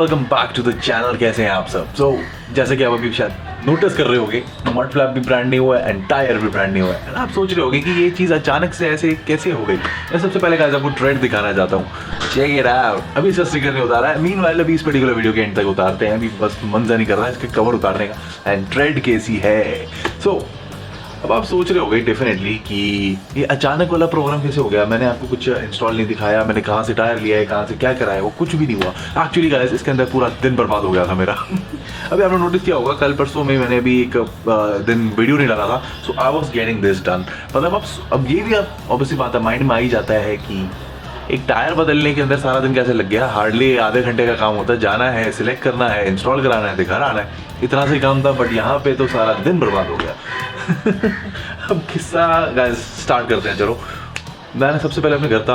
Welcome back to the channel. कैसे हैं आप सब? जैसे कि आप अभी शायद नोटिस कर रहे होगे, मड फ्लैप भी ब्रांड नहीं हुआ है एंड टायर भी ब्रांड नहीं हुआ है। आप सोच रहे होगे कि ये चीज़ अचानक से ऐसे कैसे हो गई। मैं सबसे पहले गाइस आपको ट्रेड दिखाना चाहता हूँ। Check it out. अभी इसका स्टिकर नहीं उतारा है, मीनवाइल अभी इस पर्टिकुलर वीडियो के एंड तक उतारते हैं। अभी बस मन नहीं कर रहा है इसके कवर उतारने का एंड ट्रेड कैसी है। अब आप सोच रहे होंगे डेफिनेटली कि ये अचानक वाला प्रोग्राम कैसे हो गया। मैंने आपको कुछ इंस्टॉल नहीं दिखाया, मैंने कहाँ से टायर लिया है, कहाँ से क्या कराया, वो कुछ भी नहीं हुआ। एक्चुअली गाइस इसके अंदर पूरा दिन बर्बाद हो गया था मेरा। अभी आपने नोटिस किया होगा, कल परसों में मैंने अभी एक दिन वीडियो नहीं डाला था, so I was getting this done. मतलब अब ये भी आप ऑब्वियसली बात है, माइंड में आ ही जाता है कि एक टायर बदलने के अंदर सारा दिन कैसे लग गया। हार्डली आधे घंटे का काम होता है, जाना है, सिलेक्ट करना है, इंस्टॉल कराना है, घर आना है, इतना से काम था। बट यहाँ पे तो सारा दिन बर्बाद हो गया। अब किस्सा गाइस स्टार्ट करते हैं। चलो, मैंने सबसे पहले अपने घर था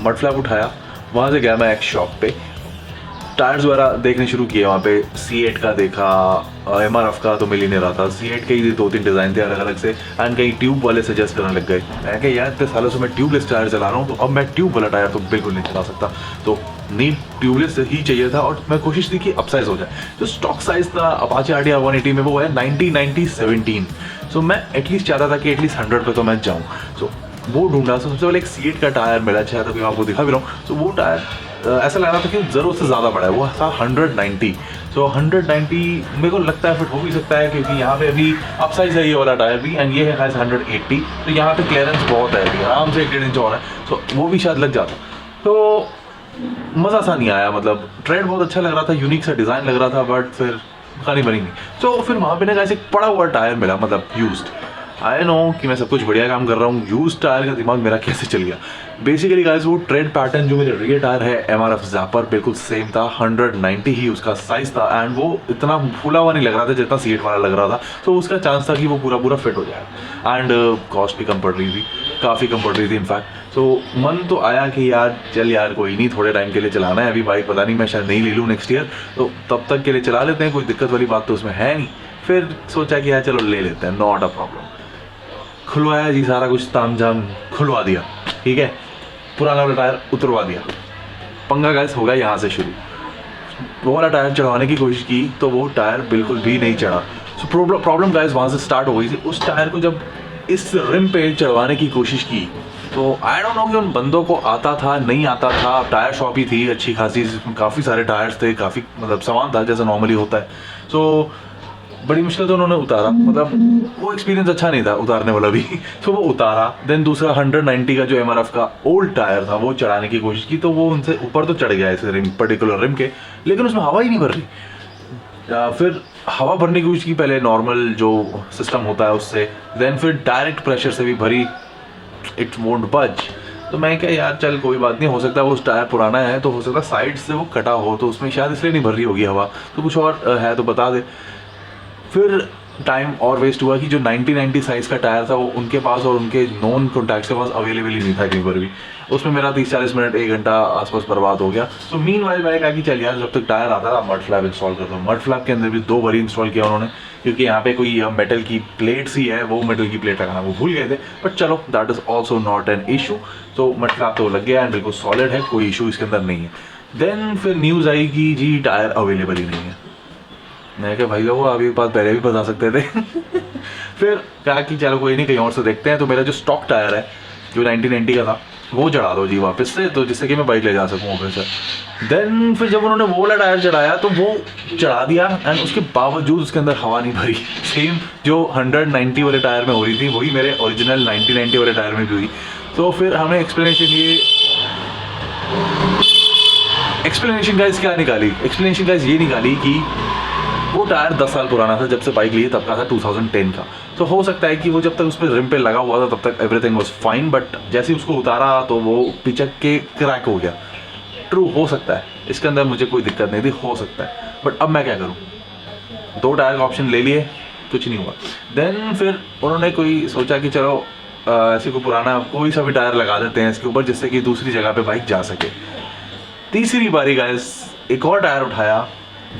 मड फ्लैप उठाया, वहाँ से गया मैं एक शॉप पे, टायर्स वगैरह देखने शुरू किए। वहाँ पे C8 का देखा, MRF का तो मिल ही नहीं रहा था। C8 के ही 2-3 डिज़ाइन थे अलग अलग से एंड कहीं ट्यूब वाले सजेस्ट करने लग गए। मैं कहा यार इतने सालों से मैं ट्यूबलेस टायर चला रहा हूँ, तो अब मैं ट्यूब वाला टायर तो बिल्कुल नहीं चला सकता। तो नीट ट्यूबलेस ही चाहिए था और मैं कोशिश की कि अपसाइज हो जाए। जो स्टॉक साइज था अपाचे RTR 180 में, वो है 90-90-17। सो मैं एटलीस्ट चाहता था कि एटलीस्ट 100 पे तो मैं जाऊँ। सो वो ढूंढा। सबसे पहले एक C8 का टायर मिला, शायद अभी आपको दिखा भी रहा हूँ। सो वो टायर ऐसा लग रहा था कि ज़रूरत से ज़्यादा बड़ा है, वो था 190। सो 190 मेरे को लगता है फिट हो भी सकता है, क्योंकि यहाँ पे अभी अप साइज है ये वाला टायर भी एंड ये है 180। तो यहाँ पे क्लियरेंस बहुत है अभी, आराम से 1.5 इंच और है। सो वो भी शायद लग जाता। तो मज़ा सा नहीं आया। मतलब ट्रेड बहुत अच्छा लग रहा था, यूनिक सा डिज़ाइन लग रहा था, बट फिर खानी बनी नहीं। सो फिर वहाँ पे ना ऐसे पड़ा हुआ टायर मिला, मतलब यूज्ड। आई नो कि मैं सब कुछ बढ़िया काम कर रहा हूँ, यूज टायर का दिमाग मेरा कैसे चल गया। बेसिकली गाइस वो ट्रेड पैटर्न जो मेरे रियर टायर है MRF ज़ैपर बिल्कुल सेम था, 190 ही उसका साइज़ था एंड वो इतना फूला हुआ नहीं लग रहा था जितना C8 वाला लग रहा था। तो उसका चांस था कि वो पूरा पूरा फिट हो जाए एंड कॉस्ट भी कम पड़ रही थी, काफ़ी कम पड़ रही थी इनफैक्ट। तो मन तो आया कि यार चल यार कोई नहीं, थोड़े टाइम के लिए चलाना है। अभी बाइक पता नहीं मैं शायद नहीं ले लूँ नेक्स्ट ईयर, तो तब तक के लिए चला लेते हैं, कोई दिक्कत वाली बात तो उसमें है नहीं। फिर सोचा कि यार चलो ले लेते हैं, नॉट अ प्रॉब्लम। खुलवाया जी, सारा कुछ ताम झाम खुलवा दिया, ठीक है, पुराना वाला टायर उतरवा दिया। पंगा गाइस होगा यहाँ से शुरू। वो वाला टायर चढ़वाने की कोशिश की तो वो टायर बिल्कुल भी नहीं चढ़ा। सो प्रॉब्लम गाइस वहाँ से स्टार्ट हो गई थी। उस टायर को जब इस रिम पे चढ़वाने की कोशिश की तो आई डोंट नो कि उन बंदों को आता था नहीं आता था। टायर शॉप ही थी अच्छी खासी, काफ़ी सारे टायर्स थे, काफ़ी मतलब सामान था जैसा नॉर्मली होता है। सो बड़ी मुश्किल से उन्होंने उतारा, मतलब वो एक्सपीरियंस अच्छा नहीं था उतारने वाला भी। तो वो उतारा। देन दूसरा 190 का जो MRF का ओल्ड टायर था वो चढ़ाने की कोशिश की, तो वो उनसे ऊपर तो चढ़ गया इस रिम, पर्टिकुलर रिम के, लेकिन उसमें हवा ही नहीं भर रही। फिर हवा भरने की कोशिश की, पहले नॉर्मल जो सिस्टम होता है उससे, देन फिर डायरेक्ट प्रेशर से भी भरी, इट वोंट बच। तो मैं क्या यार चल कोई बात नहीं, हो सकता है वो उस टायर पुराना है, तो हो सकता है साइड से वो कटा हो, तो उसमें शायद इसलिए नहीं भर रही होगी हवा, तो कुछ और है तो बता दे। फिर टाइम और वेस्ट हुआ कि जो 90-90 साइज़ का टायर था वो उनके पास और उनके नॉन कॉन्टैक्ट्स के पास अवेलेबल ही नहीं था कहीं पर भी। उसमें मेरा 30-40 मिनट 1 घंटा आसपास बर्बाद हो गया। तो मीनवाइल मैंने कहा कि चल यार जब तक टायर आता था मड फ्लैप इंस्टॉल करता हूँ। मड फ्लैप के अंदर भी 2 बारी इंस्टॉल किया उन्होंने, क्योंकि यहाँ पे कोई मेटल की प्लेट्स ही है, वो मेटल की प्लेट लगाना वो भूल गए थे। बट चलो that is also not an issue. तो मड फ्लैप तो लग गया एंड बिल्कुल सॉलिड है, कोई इशू इसके अंदर नहीं है। देन फिर न्यूज़ आई कि जी टायर अवेलेबल ही नहीं है। मैं क्या भाई लोगों आप एक बात पहले भी बता सकते थे। फिर कहा कि चलो कोई नहीं, कहीं और से देखते हैं। तो मेरा जो स्टॉक टायर है जो 90-90 का था वो चढ़ा दो जी वापस से, तो जिससे कि मैं बाइक ले जा सकूँ वापस से। देन फिर जब उन्होंने वो वाला टायर चढ़ाया तो वो चढ़ा दिया एंड उसके बावजूद उसके अंदर हवा नहीं भरी। सेम जो 190 वाले टायर में हो रही थी वही मेरे ओरिजिनल 90-90 वाले टायर में भी हुई। तो फिर हमने एक्सप्लेनेशन गाइस क्या निकाली? एक्सप्लेनेशन गाइस ये निकाली कि वो टायर 10 साल पुराना था, जब से बाइक ली तब का था, 2010 का। तो हो सकता है कि वो जब तक उस पर रिम पे लगा हुआ था तब तक एवरीथिंग वाज फाइन, बट जैसे ही उसको उतारा तो वो पिचक के क्रैक हो गया। ट्रू, हो सकता है, इसके अंदर मुझे कोई दिक्कत नहीं थी, हो सकता है। बट अब मैं क्या करूँ? 2 टायर का ऑप्शन ले लिए, कुछ नहीं हुआ। देन फिर उन्होंने कोई सोचा कि चलो ऐसे कोई पुराना कोई सा भी टायर लगा देते हैं इसके ऊपर, जिससे कि दूसरी जगह पे बाइक जा सके। तीसरी बारी गाइस एक और टायर उठाया,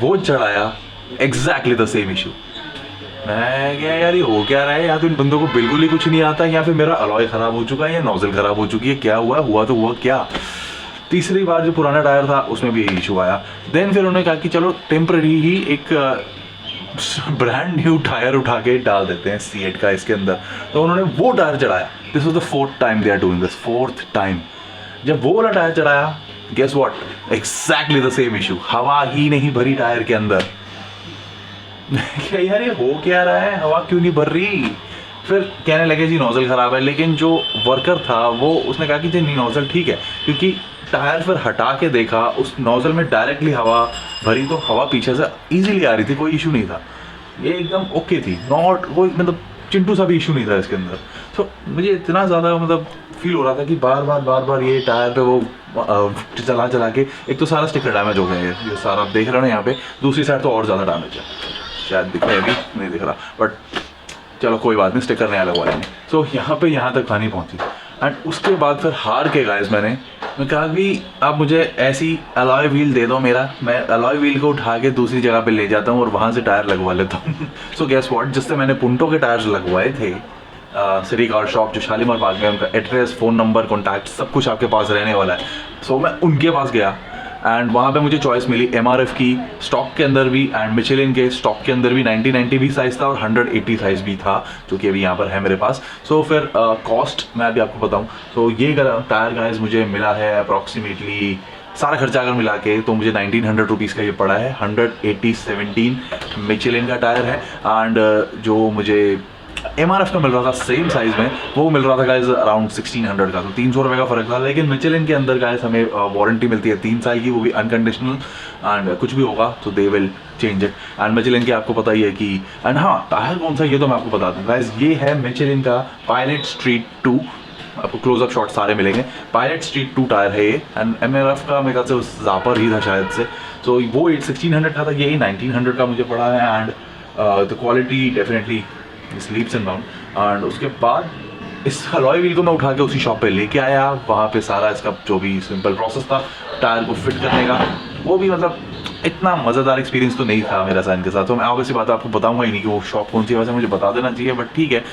वो चढ़ाया, एग्जैक्टली द सेम इशू। मैं क्या यार ये हो क्या रहा है? या तो इन बंदों को बिल्कुल ही कुछ नहीं आता, या फिर मेरा अलॉय ख़राब हो चुका है, या नोजल ख़राब हो चुकी है, क्या हुआ तो हुआ क्या। तीसरी बार जो पुराना टायर था उसमें भी इशू आया। देन फिर उन्होंने कहा कि चलो टेम्पररी ही एक ब्रांड न्यू टायर उठा के डाल देते हैं C8 का इसके अंदर। तो उन्होंने वो टायर चढ़ाया। This was the 4th time they are doing this, 4th time. जब वो वाला टायर चढ़ाया, guess what, exactly the same issue, हवा ही नहीं भरी टायर के अंदर। क्या यार ये हो क्या रहा है, हवा क्यों नहीं भर रही? फिर कहने लगे जी नोजल ख़राब है, लेकिन जो वर्कर था वो उसने कहा कि जी नहीं नोजल ठीक है, क्योंकि टायर फिर हटा के देखा उस नोजल में डायरेक्टली हवा भरी, तो हवा पीछे से इजीली आ रही थी, कोई इशू नहीं था, ये एकदम ओके थी, नॉट कोई मतलब चिंटू सा भी इशू नहीं था इसके अंदर। तो मुझे इतना ज़्यादा मतलब फील हो रहा था कि बार बार ये टायर पे वो चला के, एक तो सारा स्टिकर डैमेज हो गया है, ये सारा आप देख रहे हो ना यहाँ पे, दूसरी साइड तो और ज़्यादा डैमेज है, शायद दिख रहा है अभी नहीं दिख रहा, बट चलो कोई बात नहीं, स्टिकर नया लगवाएंगे। सो यहाँ तक कहानी पहुँची। एंड उसके बाद फिर हार के गाइस मैं कहा कि आप मुझे ऐसी अलॉय व्हील दे दो मेरा, मैं अलॉय व्हील को उठा के दूसरी जगह पे ले जाता हूँ और वहाँ से टायर लगवा लेता हूँ। सो गेस व्हाट, जिससे मैंने पुंटो के टायर्स लगवाए थे, सिटी कार शॉप जो शालीमार बाग में, उनका एड्रेस, फ़ोन नंबर, कॉन्टैक्ट सब कुछ आपके पास रहने वाला है। सो मैं उनके पास गया एंड वहाँ पे मुझे चॉइस मिली MRF की स्टॉक के अंदर भी, एंड मिचेलिन के स्टॉक के अंदर भी 90 भी साइज़ था और 180 साइज़ भी था, जो कि अभी यहाँ पर है मेरे पास। सो फिर कॉस्ट मैं अभी आपको बताऊँ, तो ये टायर गाइस मुझे मिला है अप्रॉक्सीमेटली, सारा खर्चा अगर मिला के तो मुझे 1900 रुपीज़ का ये पड़ा है। 180/17 मिचेलिन का टायर है, एंड जो मुझे MRF का मिल रहा था सेम साइज़ में, वो मिल रहा था गाइस अराउंड 1600 का, तो 300 रुपये का फ़र्क था। लेकिन मिचेलिन के अंदर गाइस हमें वारंटी मिलती है 3 साल की, वो भी अनकंडीशनल, एंड कुछ भी होगा तो they will change it. And Michelin की आपको पता ही है कि, एंड हाँ टायर कौन सा ये तो मैं आपको बता दूँ गाइस, ये है मिचेलिन का पायलट स्ट्रीट 2, आपको क्लोजअप शॉट सारे मिलेंगे। पायलट स्ट्रीट 2 टायर है ये, एंड MRF का मेरे ख्याल से उस ज़ापर ही था शायद से। सो वो 1600 का था, ये 1900 का मुझे पड़ा है, and the quality definitely स्लीप्स and bound. And उसके बाद इस अलॉय व्हील को मैं उठा के उसी शॉप पे लेके आया, वहाँ पे सारा इसका जो भी सिंपल प्रोसेस था टायर को फिट करने का, वो भी मतलब इतना मज़ेदार एक्सपीरियंस तो नहीं था मेरा साइन के साथ। तो मैं ऑब्वियसली बात आपको बताऊंगा ही नहीं कि वो शॉप कौन सी है, वैसे मुझे बता देना चाहिए, बट ठीक है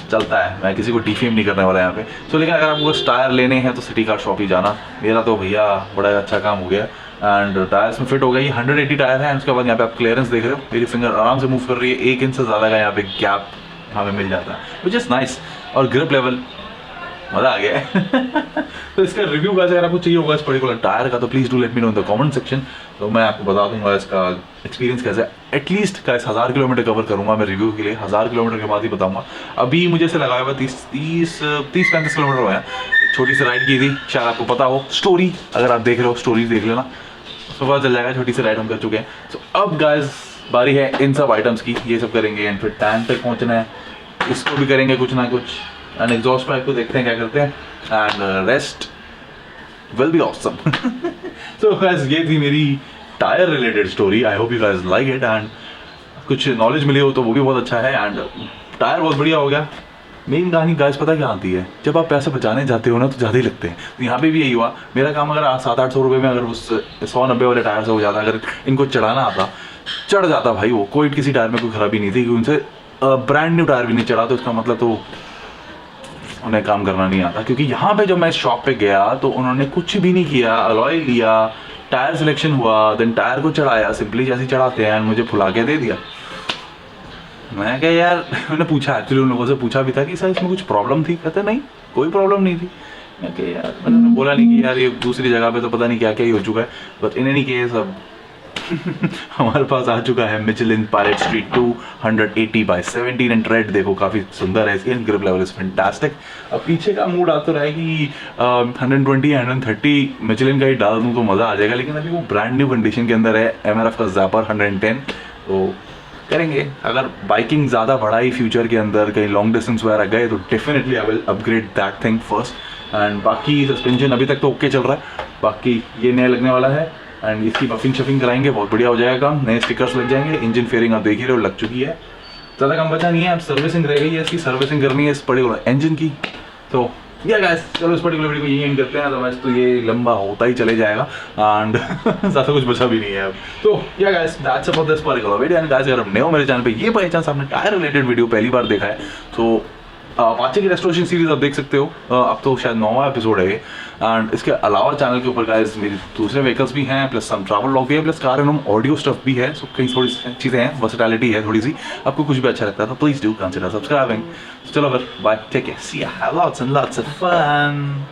चलता है, मैं किसी को डिफेम नहीं करने वाला यहाँ पे। तो लेकिन अगर आपको टायर लेने हैं तो सिटी कार शॉप ही जाना। मेरा तो भैया बड़ा अच्छा काम हो गया, एंड टायर्स में फिट हो गया। ये 180 टायर है, उसके बाद यहाँ पे आप क्लियरेंस देख रहे हो, मेरी फिंगर आराम से मूव कर रही है, 1 इंच से ज़्यादा का यहाँ पे गैप हमें मिल जाता है, विच इज़ नाइस। और ग्रिप लेवल मज़ा आ गया है। तो इसका रिव्यू का अगर आपको चाहिए होगा इस पर्टिकुलर टायर का, तो please do let me know in the comment section, तो मैं आपको बता दूंगा इसका एक्सपीरियंस कैसा है। एटलीस्ट का 1000 किलोमीटर कवर करूँगा मैं रिव्यू के लिए, 1000 किलोमीटर के बाद ही बताऊँगा। अभी मुझे इसे लगाया हुआ 30-35 किलोमीटर हुआ है। एक छोटी सी राइड की थी, शायद आपको पता हो स्टोरी, अगर आप देख रहे हो स्टोरीज देख लेना, उसके बाद चल जाएगा। छोटी सी राइड हम कर चुके हैं। सो अब गाइस बारी है इन सब आइटम्स की, ये सब करेंगे, एंड फिर टैंक तक पहुँचना है, इसको भी करेंगे कुछ ना कुछ, एंड एग्जॉस्ट पाइप को देखते हैं क्या करते हैं, and rest will be awesome. So guys ये थी मेरी tyre related story. I hope you guys like it, and कुछ नॉलेज मिली हो तो वो भी बहुत अच्छा है, एंड टायर बहुत बढ़िया हो गया। मेन कहानी गाइस पता क्या आती है, जब आप पैसे बचाने जाते हो ना तो ज़्यादा ही लगते हैं। तो यहाँ पे भी यही हुआ, मेरा काम अगर 700-800 रुपये में अगर उस 190 वाले टायर से हो जाता, अगर इनको चढ़ाना आता, चढ़ जाता भाई। वो कोई किसी टायर में कोई खराबी नहीं थी, क्योंकि उनसे ब्रांड न्यू टायर भी नहीं चढ़ा, तो इसका मतलब तो उन्हें काम करना नहीं आता। क्योंकि यहाँ पे जब मैं शॉप पे गया तो उन्होंने कुछ भी नहीं किया, अलॉय लिया, टायर सिलेक्शन हुआ, देन टायर को चढ़ाया सिंपली जैसे चढ़ाते हैं, मैंने फुला के दे दिया। मैं क्या यार, मैंने पूछा एक्चुअली उन लोगों से पूछा भी था कि सर इसमें कुछ प्रॉब्लम थी, कहते नहीं कोई प्रॉब्लम नहीं थी। मैं क्या यार, मैंने बोला नहीं कि यार ये दूसरी जगह पे तो पता नहीं क्या क्या ही हो चुका है, बट इन एनी केस अब हमारे पास आ चुका है मिचेलिन पायलट स्ट्रीट 2 180/17 एंड रेड। देखो काफ़ी सुंदर है इसकी, ग्रिप लेवल इज फैंटास्टिक। अब पीछे का मूड आता रहा है कि 120-130 मिचेलिन का ही डाल दूँ तो मज़ा आ जाएगा, लेकिन अभी वो ब्रांड न्यू कंडीशन के अंदर है। MRF का ज़ापर 110, तो करेंगे। अगर बाइकिंग ज़्यादा बढ़ाई फ्यूचर के अंदर, कहीं लॉन्ग डिस्टेंस वगैरह गए तो definitely I will upgrade that thing first. And बाकी सस्पेंशन अभी तक तो ओके चल रहा है, बाकी ये नया लगने वाला है, एंड इसकी बफिंग शफिंग कराएंगे, बहुत बढ़िया हो जाएगा काम। नए स्टिकर्स लग जाएंगे, इंजन फेयरिंग आप देख ही रहे हो लग चुकी है, ज़्यादा काम बचा नहीं है। अब सर्विसिंग रह गई है, इसकी सर्विसिंग करनी है इस पर्टिकुलर इंजन की। तो या गाइस चलो इस पर्टिकुलर वीडियो को यही एंड करते हैं, अदरवाइज तो ये लंबा होता ही चले जाएगा, एंड ज़्यादा कुछ बचा भी नहीं है अब। तो या guys that's about this particular video, and guys अगर आप नए हो मेरे चैनल पे, ये बाई चांस आपने टायर रिलेटेड वीडियो पहली बार देखा है, तो अपाचे की रेस्टोरेशन सीरीज आप देख सकते हो, अब तो शायद 9वां एपिसोड है एंड इसके अलावा चैनल के ऊपर गाइस मेरी दूसरे व्हीकल्स भी हैं, प्लस सम ट्रैवल व्लॉग भी है, plus car and home audio stuff भी है। सो कई थोड़ी चीज़ें हैं, वर्सेटैलिटी है थोड़ी सी। आपको कुछ भी अच्छा लगता है तो प्लीज़ डू कंसिडर सब्सक्राइबिंग। चलो फिर bye, take care, see you, have lots and lots of fun.